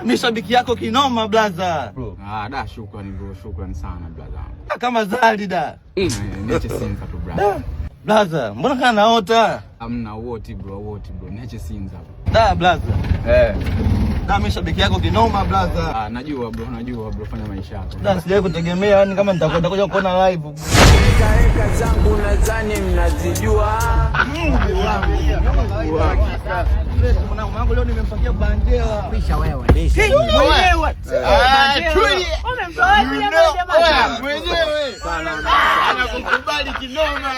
Mimi shabiki yako kinoma blaza. Bro. Da shukrani bro, shukrani sana blaza. Kama zali da. Neche Sinza tu blaza. Blaza, mbona kana naota? Amna wote bro, Neche Sinza. Da blaza. Da mimi shabiki yako kinoma blaza. Najua bro, fanya maisha yako. Da sijawahi kutegemea yani kama nitakwenda kuja kuona live. Eka zangu nadhani mnazijua. Mwanangu leo nimempakia bandera. Pisha wewe. Mwenyewe. Mwenyewe. Anakukubali kinoma.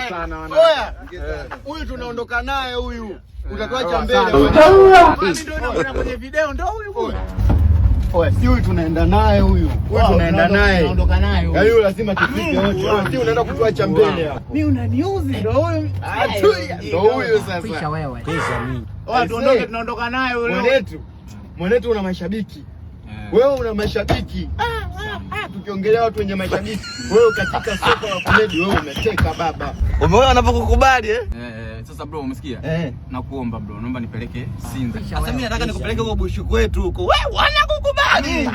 Oya. Huyu tunaondoka naye huyu. Utatuacha mbele. Kwenye video ndo huyu. Oya, si huyu tunaenda naye huyu. Huyu tunaenda naye. Tunaondoka naye huyu. Yaani huyu lazima tufike wote. Si unaenda kutuacha mbele hapo. Mimi unaniuzi ndo huyu. Ndio huyu sasa. Pisha wewe. Pisha mimi. Oya, tuondoke tunaondoka naye huyu. Mwenetu una mashabiki. Wewe una mashabiki. Tukiongelea watu wenye mashabiki, wewe katika soko la komedi wewe umeteka baba. Umeona anapokukubali Sasa bro, umesikia? Nakuomba bro, naomba nipeleke Sinza. Sasa mimi nataka nikupeleke huko bushu kwetu huko. Wewe wanakukubali.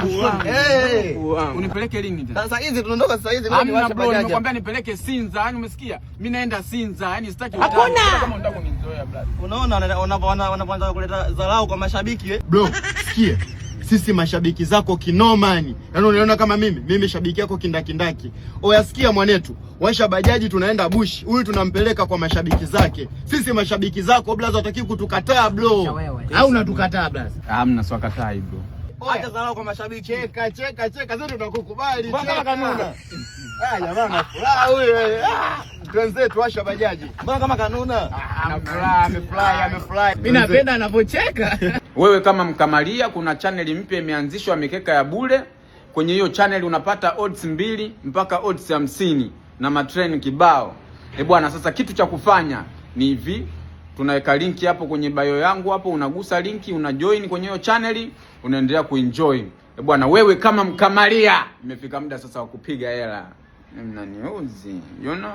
Unipeleke lini tena? Sasa hizi tunaondoka sasa hizi mimi niwashe bajaji. Nimekwambia nipeleke Sinza, yani umesikia? Mimi naenda Sinza, yani sitaki kama unataka kunizoea brother. Unaona wanapoanza kuleta dharau kwa mashabiki Bro, sikia. Sisi mashabiki zako kinomani. Yaani unaona kama mimi shabiki yako kindakindaki. Oya sikia mwanetu, washa bajaji tunaenda bush. Huyu tunampeleka kwa mashabiki zake. Sisi mashabiki zako blaza hataki kutukataa bro. Au unatukataa blaza? Hamna swakatai bro. Acha dharau kwa mashabiki. Cheka zote tunakukubali. Mbona kanuna? Jamaa na furaha huyu. Twenzetu washa bajaji. Mbona kama kanuna? Amefly. Mimi napenda anapocheka. Wewe kama mkamalia, kuna channel mpya imeanzishwa mikeka ya bure. Kwenye hiyo channel unapata odds 2 mpaka odds 50 na matrain kibao. Bwana, sasa kitu cha kufanya ni hivi, tunaweka linki hapo kwenye bio yangu hapo, unagusa linki, unajoin kwenye hiyo channel, unaendelea kuenjoy. Bwana, wewe kama mkamalia, imefika muda sasa wa kupiga hela. Mnaniuzi, you know?